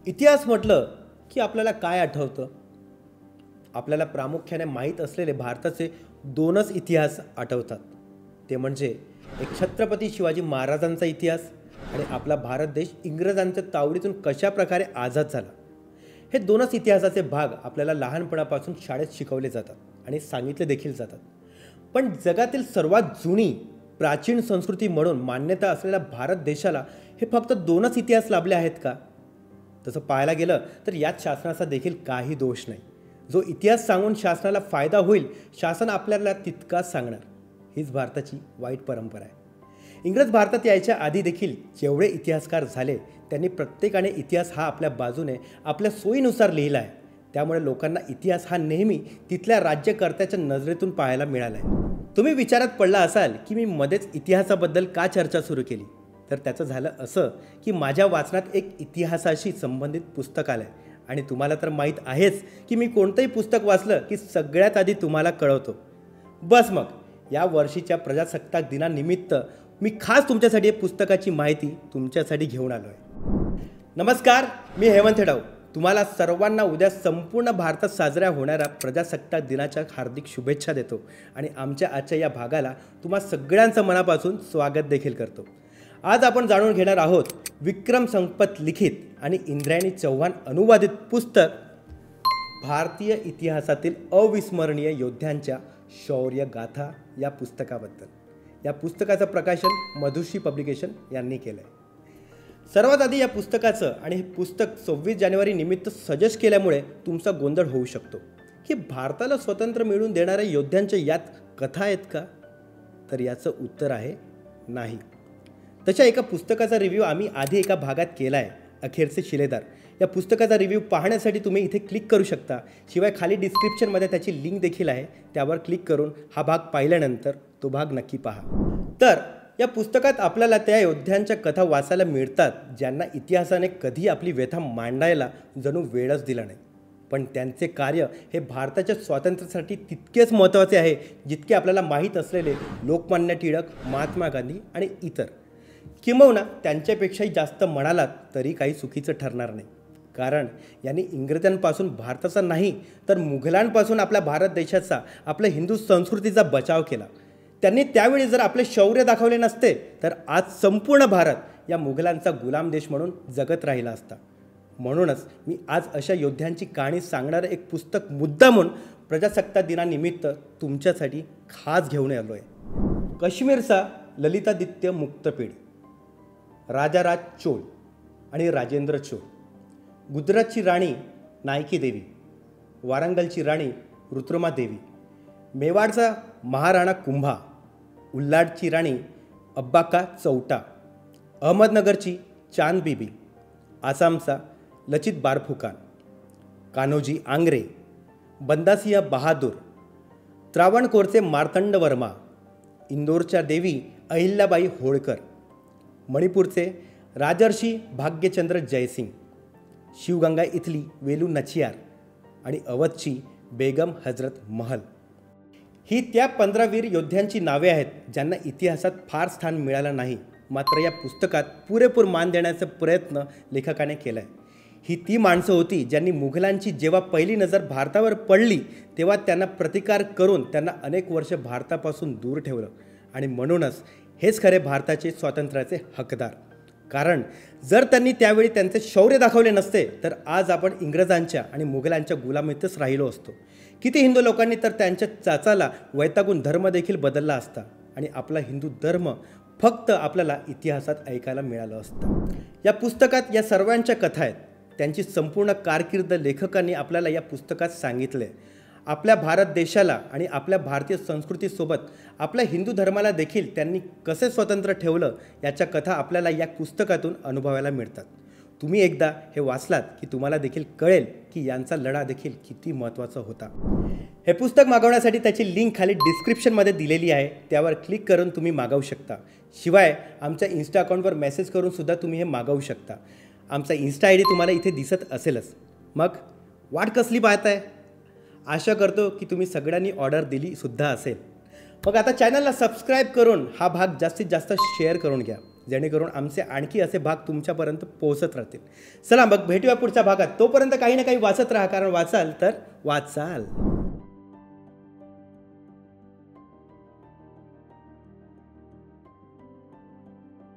इतिहास म्हटलं की आपल्याला काय आठवतं? आपल्याला प्रामुख्याने माहीत असलेले भारताचे दोनच इतिहास आठवतात. ते म्हणजे एक छत्रपती शिवाजी महाराजांचा इतिहास आणि आपला भारत देश इंग्रजांच्या तावडीतून कशाप्रकारे आझाद झाला. हे दोनच इतिहासाचे भाग आपल्याला लहानपणापासून शाळेत शिकवले जातात आणि सांगितले देखील जातात. पण जगातील सर्वात जुनी प्राचीन संस्कृती म्हणून मान्यता असलेल्या भारत देशाला हे फक्त दोनच इतिहास लाभले आहेत का? तसं पाहायला गेलं तर यात शासनाचा देखील काही दोष नाही. जो इतिहास सांगून शासनाला फायदा होईल, शासन आपल्याला तितकाच सांगणार. हीच भारताची वाईट परंपरा आहे. इंग्रज भारतात यायच्या आधी देखील जेवढे इतिहासकार झाले त्यांनी प्रत्येकाने इतिहास हा आपल्या बाजूने आपल्या सोयीनुसार लिहिला आहे. त्यामुळे लोकांना इतिहास हा नेहमी तिथल्या राज्यकर्त्याच्या नजरेतून पाहायला मिळाला आहे. तुम्ही विचारात पडला असाल की मी मध्येच इतिहासाबद्दल का चर्चा सुरू केली. तर त्याचं झालं असं की माझ्या वाचनात एक इतिहासाशी संबंधित पुस्तक आलं आहे आणि तुम्हाला तर माहीत आहेच की मी कोणतंही पुस्तक वाचलं की सगळ्यात आधी तुम्हाला कळवतो. बस मग या वर्षीच्या प्रजासत्ताक दिनानिमित्त मी खास तुमच्यासाठी एक पुस्तकाची माहिती तुमच्यासाठी घेऊन आलो आहे. नमस्कार, मी हेमंत हेडाव. तुम्हाला सर्वांना उद्या संपूर्ण भारतात साजऱ्या होणाऱ्या प्रजासत्ताक दिनाच्या हार्दिक शुभेच्छा देतो आणि आमच्या आजच्या या भागाला तुम्हा सगळ्यांचं मनापासून स्वागत देखील करतो. आज आपण जाणून घेणार आहोत विक्रम संपत लिखित आणि इंद्रायणी चव्हाण अनुवादित पुस्तक भारतीय इतिहासातील अविस्मरणीय योद्ध्यांच्या शौर्य गाथा या पुस्तकाबद्दल. या पुस्तकाचं प्रकाशन मधुश्री पब्लिकेशन यांनी केलं आहे. सर्वात आधी या पुस्तकाचं आणि हे पुस्तक 26 जानेवारी निमित्त सजेस्ट केल्यामुळे तुमचा गोंधळ होऊ शकतो की भारताला स्वतंत्र मिळवून देणाऱ्या योद्ध्यांच्या यात कथा आहेत का? तर याचं उत्तर आहे नाही. तशा एका पुस्तकाचा रिव्ह्यू आम्ही आधी एका भागात केला आहे, अखेरचे शिलेदार. या पुस्तकाचा रिव्ह्यू पाहण्यासाठी तुम्ही इथे क्लिक करू शकता. शिवाय खाली डिस्क्रिप्शनमध्ये त्याची लिंक देखील आहे, त्यावर क्लिक करून हा भाग पाहिल्यानंतर तो भाग नक्की पहा. तर या पुस्तकात आपल्याला त्या योद्ध्यांच्या कथा वाचायला मिळतात ज्यांना इतिहासाने कधी आपली व्यथा मांडायला जणू वेळच दिला नाही. पण त्यांचे कार्य हे भारताच्या स्वातंत्र्यासाठी तितकेच महत्त्वाचे आहे जितके आपल्याला माहीत असलेले लोकमान्य टिळक, महात्मा गांधी आणि इतर. किंबहुना त्यांच्यापेक्षाही जास्त म्हणालात तरी काही चुकीचं ठरणार नाही. कारण यांनी इंग्रजांपासून भारताचा नाही तर मुघलांपासून आपल्या भारत देशाचा, आपल्या हिंदू संस्कृतीचा बचाव केला. त्यांनी त्यावेळी जर आपले शौर्य दाखवले नसते तर आज संपूर्ण भारत या मुघलांचा गुलाम देश म्हणून जगत राहिला असता. म्हणूनच मी आज अशा योद्ध्यांची कहाणी सांगणारं एक पुस्तक मुद्दामून प्रजासत्ताक दिनानिमित्त तुमच्यासाठी खास घेऊन आलो आहे. काश्मीरचा ललितादित्य मुक्तपेढी, राजाराज चोळ आणि राजेंद्र चोळ, गुजरातची राणी नायकी देवी, वारंगलची राणी रुद्रमा देवी, मेवाडचा महाराणा कुंभा, उल्हाडची राणी अब्बाका चौटा, अहमदनगरची चांद बीबी, आसामचा लचित बारफुकान, कान्होजी आंग्रे, बंदासिंह बहादूर, त्रावणकोरचे मार्तंड वर्मा, इंदोरच्या देवी अहिल्याबाई होळकर, मणिपूरचे राजर्षी भाग्यचंद्र जयसिंग, शिवगंगा इथली वेलू नचियार आणि अवधची बेगम हजरत महल. ही त्या 15 वीर योद्ध्यांची नावे आहेत ज्यांना इतिहासात फार स्थान मिळालं नाही, मात्र या पुस्तकात पुरेपूर मान देण्याचा प्रयत्न लेखकाने केला आहे. ही ती माणसं होती ज्यांनी मुघलांची जेव्हा पहिली नजर भारतावर पडली तेव्हा त्यांना प्रतिकार करून त्यांना अनेक वर्ष भारतापासून दूर ठेवलं. आणि म्हणूनच हेच खरे भारताचे स्वातंत्र्याचे हकदार. कारण जर त्यांनी त्यावेळी त्यांचे शौर्य दाखवले नसते तर आज आपण इंग्रजांच्या आणि मुघलांच्या गुलामीतच राहिलो असतो. किती हिंदू लोकांनी तर त्यांच्या चाचाला वैतागून धर्म देखील बदलला असता आणि आपला हिंदू धर्म फक्त आपल्याला इतिहासात ऐकायला मिळालं असतं. या पुस्तकात या सर्वांच्या कथा आहेत. त्यांची संपूर्ण कारकीर्द लेखकांनी आपल्याला या पुस्तकात सांगितले. आपल्या भारत देशाला आणि आपल्या भारतीय संस्कृतीसोबत आपल्या हिंदू धर्माला देखील त्यांनी कसे स्वतंत्र ठेवलं याच्या कथा आपल्याला या पुस्तकातून अनुभवायला मिळतात. तुम्ही एकदा हे वाचलात की तुम्हाला देखील कळेल की यांचा लढा देखील किती महत्त्वाचा होता. हे पुस्तक मागवण्यासाठी त्याची लिंक खाली डिस्क्रिप्शनमध्ये दिलेली आहे, त्यावर क्लिक करून तुम्ही मागवू शकता. शिवाय आमच्या इन्स्टा अकाउंटवर मेसेज करून सुद्धा तुम्ही हे मागवू शकता. आमचा इन्स्टा ID तुम्हाला इथे दिसत असेलच. मग वाट कसली पाहताय? आशा करतो की तुम्ही सगळ्यांनी ऑर्डर दिली सुद्धा असेल. मग आता चॅनलला सबस्क्राईब करून हा भाग जास्तीत जास्त शेअर करून घ्या जेणेकरून आमचे आणखी असे भाग तुमच्यापर्यंत पोहोचत राहतील. चला मग भेटूया पुढच्या भागात. तोपर्यंत काही ना काही वाचत राहा, कारण वाचाल तर वाचाल.